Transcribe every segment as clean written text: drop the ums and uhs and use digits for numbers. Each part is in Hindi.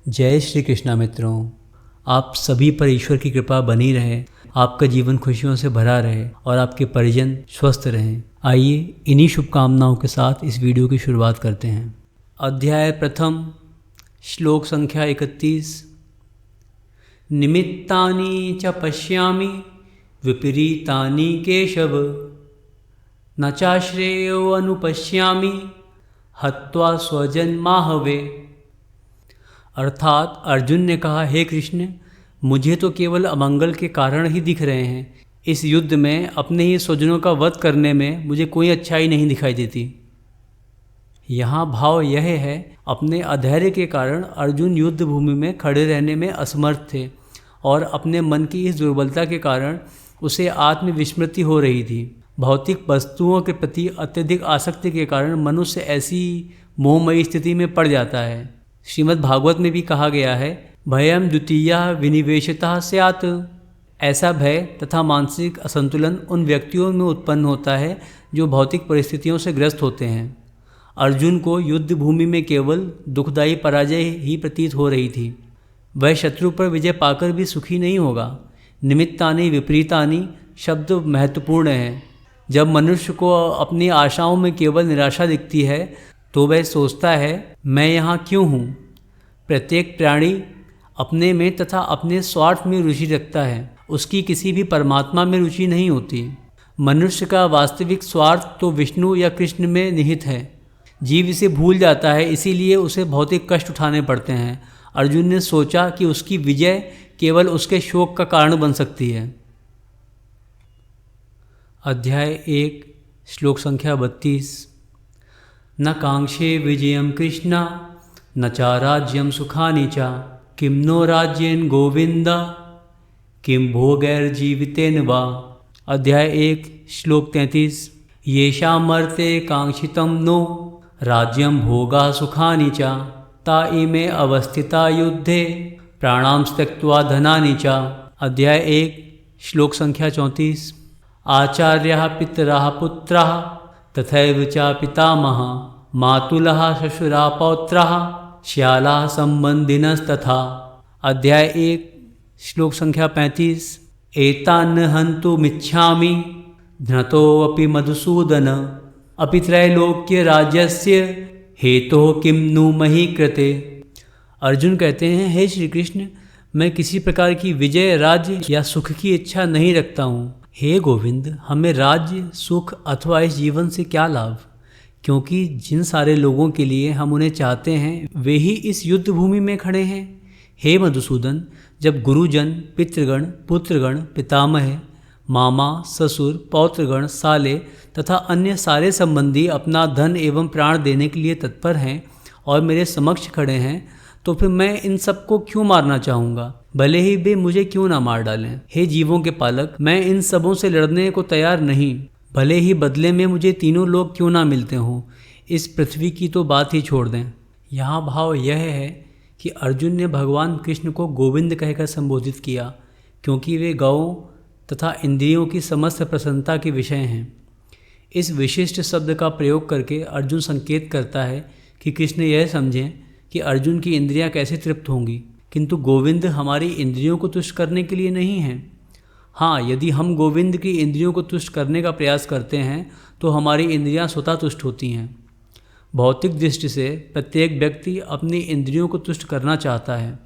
जय श्री कृष्णा मित्रों, आप सभी पर ईश्वर की कृपा बनी रहे, आपका जीवन खुशियों से भरा रहे और आपके परिजन स्वस्थ रहें। आइए इन्हीं शुभकामनाओं के साथ इस वीडियो की शुरुआत करते हैं। अध्याय प्रथम, श्लोक संख्या 31। निमित्तानि च पश्यामि विपरीतानि केशव, न चाश्रेयो अनुपश्यामि हत्वा स्वजन्माहवे। अर्थात अर्जुन ने कहा, हे कृष्ण, मुझे तो केवल अमंगल के कारण ही दिख रहे हैं। इस युद्ध में अपने ही स्वजनों का वध करने में मुझे कोई अच्छाई नहीं दिखाई देती। यहाँ भाव यह है, अपने अधैर्य के कारण अर्जुन युद्ध भूमि में खड़े रहने में असमर्थ थे और अपने मन की इस दुर्बलता के कारण उसे आत्मविस्मृति हो रही थी। भौतिक वस्तुओं के प्रति अत्यधिक आसक्ति के कारण मनुष्य ऐसी मोहमयी स्थिति में पड़ जाता है। श्रीमद् भागवत में भी कहा गया है, भयम द्वितीया विनिवेशितः स्यात्। ऐसा भय तथा मानसिक असंतुलन उन व्यक्तियों में उत्पन्न होता है जो भौतिक परिस्थितियों से ग्रस्त होते हैं। अर्जुन को युद्ध भूमि में केवल दुखदायी पराजय ही प्रतीत हो रही थी। वह शत्रु पर विजय पाकर भी सुखी नहीं होगा। निमित्तानि विपरीतानि शब्द महत्वपूर्ण है। जब मनुष्य को अपनी आशाओं में केवल निराशा दिखती है तो वह सोचता है, मैं यहाँ क्यों हूँ। प्रत्येक प्राणी अपने में तथा अपने स्वार्थ में रुचि रखता है, उसकी किसी भी परमात्मा में रुचि नहीं होती। मनुष्य का वास्तविक स्वार्थ तो विष्णु या कृष्ण में निहित है। जीव इसे भूल जाता है, इसीलिए उसे भौतिक कष्ट उठाने पड़ते हैं। अर्जुन ने सोचा कि उसकी विजय केवल उसके शोक का कारण बन सकती है। अध्याय 1, श्लोक संख्या 32। न कांक्षे विजयं कृष्ण न चा राज्यं सुखानि च, किं नो राज्येन गोविंद किं भोगैर्जीवितेन वा। अध्याय 1, श्लोक 33। येषामर्थे कांक्षितं नो राज्यं भोगा सुखानि च, ता इमे अवस्थिता युद्धे प्राणां त्यक्त्वा धनानि च। अध्याय 1, श्लोक संख्या 34। आचार्याः पितरः पुत्राः तथैव च पितामहः, मातुलः श्वशुरा पौत्राः श्यालाः सम्बन्धिनस्तथा। अध्याय 1, श्लोक संख्या 35। एतान् हन्तुमिच्छामि धृतोऽपि मधुसूदन, अपि त्रैलोक्य राज्यस्य हेतोः किं नु मही कृते। अर्जुन कहते हैं, हे श्री कृष्ण, मैं किसी प्रकार की विजय, राज्य या सुख की इच्छा नहीं रखता हूँ। हे गोविंद, हमें राज्य, सुख अथवा इस जीवन से क्या लाभ, क्योंकि जिन सारे लोगों के लिए हम उन्हें चाहते हैं वे ही इस युद्ध भूमि में खड़े हैं। हे मधुसूदन, जब गुरुजन, पितृगण, पुत्रगण, पितामह, मामा, ससुर, पौत्रगण, साले तथा अन्य सारे संबंधी अपना धन एवं प्राण देने के लिए तत्पर हैं और मेरे समक्ष खड़े हैं, तो फिर मैं इन सबको क्यों मारना चाहूँगा, भले ही वे मुझे क्यों ना मार डालें। हे जीवों के पालक, मैं इन सबों से लड़ने को तैयार नहीं, भले ही बदले में मुझे तीनों लोग क्यों ना मिलते हों। इस पृथ्वी की तो बात ही छोड़ दें। यहाँ भाव यह है कि अर्जुन ने भगवान कृष्ण को गोविंद कहकर संबोधित किया, क्योंकि वे गौों तथा इंद्रियों की समस्त प्रसन्नता के विषय हैं। इस विशिष्ट शब्द का प्रयोग करके अर्जुन संकेत करता है कि कृष्ण यह समझें कि अर्जुन की इंद्रियां कैसे तृप्त होंगी, किंतु गोविंद हमारी इंद्रियों को तुष्ट करने के लिए नहीं हैं। हाँ, यदि हम गोविंद की इंद्रियों को तुष्ट करने का प्रयास करते हैं तो हमारी इंद्रियां स्वतः तुष्ट होती हैं। भौतिक दृष्टि से प्रत्येक व्यक्ति अपनी इंद्रियों को तुष्ट करना चाहता है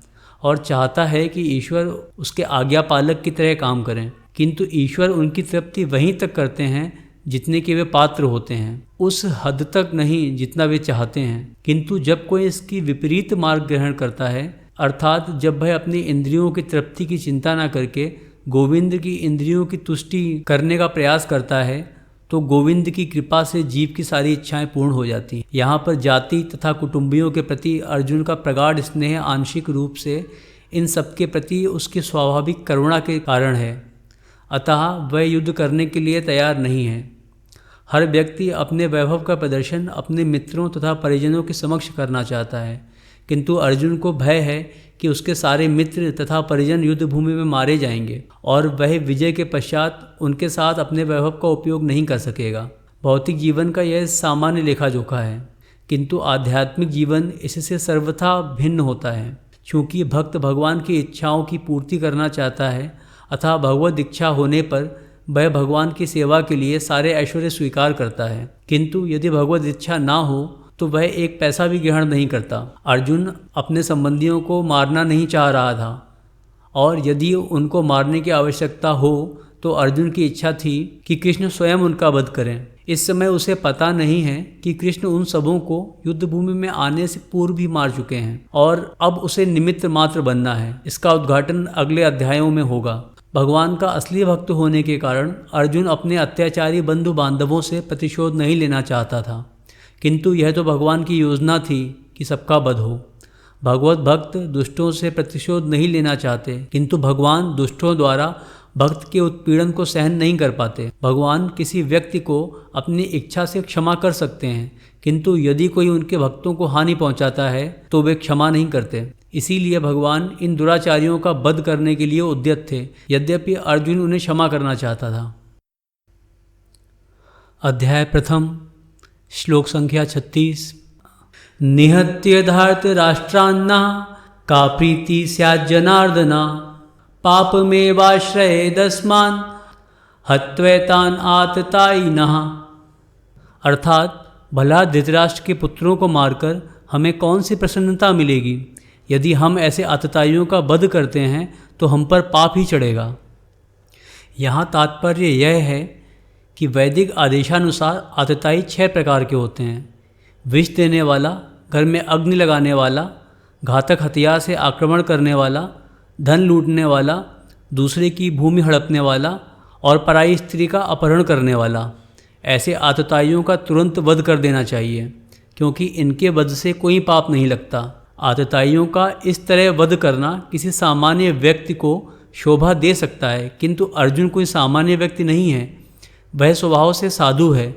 और चाहता है कि ईश्वर उसके आज्ञा पालक की तरह काम करें, किंतु ईश्वर उनकी तृप्ति वहीं तक करते हैं जितने के वे पात्र होते हैं, उस हद तक नहीं जितना वे चाहते हैं। किंतु जब कोई इसकी विपरीत मार्ग ग्रहण करता है, अर्थात जब वह अपनी इंद्रियों की तृप्ति की चिंता न करके गोविंद की इंद्रियों की तुष्टि करने का प्रयास करता है, तो गोविंद की कृपा से जीव की सारी इच्छाएं पूर्ण हो जाती हैं। यहाँ पर जाति तथा कुटुंबियों के प्रति अर्जुन का प्रगाढ़ स्नेह आंशिक रूप से इन सबके प्रति उसकी स्वाभाविक करुणा के कारण है, अतः वह युद्ध करने के लिए तैयार नहीं है। हर व्यक्ति अपने वैभव का प्रदर्शन अपने मित्रों तथा परिजनों के समक्ष करना चाहता है, किंतु अर्जुन को भय है कि उसके सारे मित्र तथा परिजन युद्ध भूमि में मारे जाएंगे और वह विजय के पश्चात उनके साथ अपने वैभव का उपयोग नहीं कर सकेगा। भौतिक जीवन का यह सामान्य लेखा जोखा है, किंतु आध्यात्मिक जीवन इससे सर्वथा भिन्न होता है। चूँकि भक्त भगवान की इच्छाओं की पूर्ति करना चाहता है अतः भगवद इच्छा होने पर वह भगवान की सेवा के लिए सारे ऐश्वर्य स्वीकार करता है, किंतु यदि भगवद इच्छा ना हो तो वह एक पैसा भी ग्रहण नहीं करता। अर्जुन अपने संबंधियों को मारना नहीं चाह रहा था और यदि उनको मारने की आवश्यकता हो तो अर्जुन की इच्छा थी कि कृष्ण स्वयं उनका वध करें। इस समय उसे पता नहीं है कि कृष्ण उन सबों को युद्ध भूमि में आने से पूर्व भी मार चुके हैं और अब उसे निमित्त मात्र बनना है। इसका उद्घाटन अगले अध्यायों में होगा। भगवान का असली भक्त होने के कारण अर्जुन अपने अत्याचारी बंधु बांधवों से प्रतिशोध नहीं लेना चाहता था, किंतु यह तो भगवान की योजना थी कि सबका वध हो। भगवत भक्त दुष्टों से प्रतिशोध नहीं लेना चाहते, किंतु भगवान दुष्टों द्वारा भक्त के उत्पीड़न को सहन नहीं कर पाते। भगवान किसी व्यक्ति को अपनी इच्छा से क्षमा कर सकते हैं, किंतु यदि कोई उनके भक्तों को हानि पहुंचाता है तो वे क्षमा नहीं करते। इसीलिए भगवान इन दुराचारियों का वध करने के लिए उद्यत थे, यद्यपि अर्जुन उन्हें क्षमा करना चाहता था। अध्याय प्रथम, श्लोक संख्या 36। निहत्य धार्तराष्ट्रान्ना का प्रीति स्याज्जनार्दना पापमेवाश्रयेदस्मान् हत्वैतान् आततायिनः। अर्थात भला धृतराष्ट्र के पुत्रों को मारकर हमें कौन सी प्रसन्नता मिलेगी? यदि हम ऐसे आतताइयों का वध करते हैं तो हम पर पाप ही चढ़ेगा। यहाँ तात्पर्य यह है कि वैदिक आदेशानुसार आतताई 6 प्रकार के होते हैं। विष देने वाला, घर में अग्नि लगाने वाला, घातक हथियार से आक्रमण करने वाला, धन लूटने वाला, दूसरे की भूमि हड़पने वाला और पराई स्त्री का अपहरण करने वाला। ऐसे आतताइयों का तुरंत वध कर देना चाहिए, क्योंकि इनके वध से कोई पाप नहीं लगता। आतताइयों का इस तरह वध करना किसी सामान्य व्यक्ति को शोभा दे सकता है, किंतु अर्जुन कोई सामान्य व्यक्ति नहीं है। वह स्वभाव से साधु है,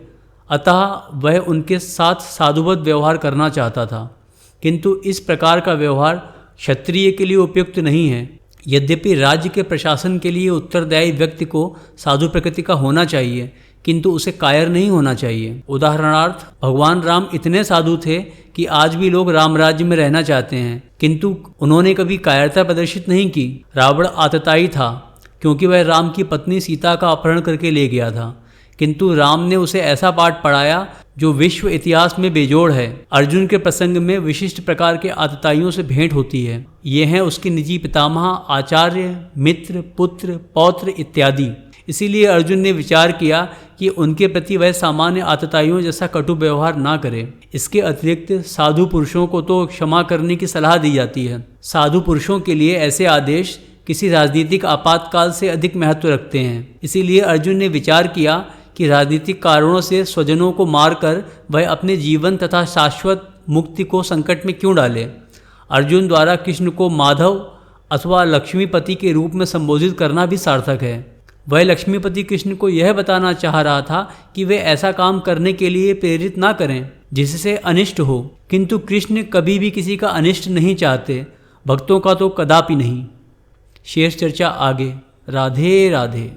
अतः वह उनके साथ साधुवत व्यवहार करना चाहता था, किंतु इस प्रकार का व्यवहार क्षत्रिय के लिए उपयुक्त नहीं है। यद्यपि राज्य के प्रशासन के लिए उत्तरदायी व्यक्ति को साधु प्रकृति का होना चाहिए, किंतु उसे कायर नहीं होना चाहिए। उदाहरणार्थ, भगवान राम इतने साधु थे कि आज भी लोग राम राज्य में रहना चाहते हैं, किंतु उन्होंने कभी कायरता प्रदर्शित नहीं की। रावण आतताई था क्योंकि वह राम की पत्नी सीता का अपहरण करके ले गया था, किंतु राम ने उसे ऐसा पाठ पढ़ाया जो विश्व इतिहास में बेजोड़ है। अर्जुन के प्रसंग में विशिष्ट प्रकार के आतताइयों से भेंट होती है। ये हैं उसके निजी पितामह, आचार्य, मित्र, पुत्र, पौत्र इत्यादि। इसीलिए अर्जुन ने विचार किया कि उनके प्रति वह सामान्य आतताइयों जैसा कटु व्यवहार ना करे। इसके अतिरिक्त साधु पुरुषों को तो क्षमा करने की सलाह दी जाती है। साधु पुरुषों के लिए ऐसे आदेश किसी राजनीतिक आपातकाल से अधिक महत्व रखते हैं। इसीलिए अर्जुन ने विचार किया कि राजनीतिक कारणों से स्वजनों को मारकर वह अपने जीवन तथा शाश्वत मुक्ति को संकट में क्यों डाले। अर्जुन द्वारा कृष्ण को माधव अथवा लक्ष्मीपति के रूप में संबोधित करना भी सार्थक है। वह लक्ष्मीपति कृष्ण को यह बताना चाह रहा था कि वे ऐसा काम करने के लिए प्रेरित ना करें जिससे अनिष्ट हो, किंतु कृष्ण कभी भी किसी का अनिष्ट नहीं चाहते, भक्तों का तो कदापि नहीं। शेष चर्चा आगे। राधे राधे।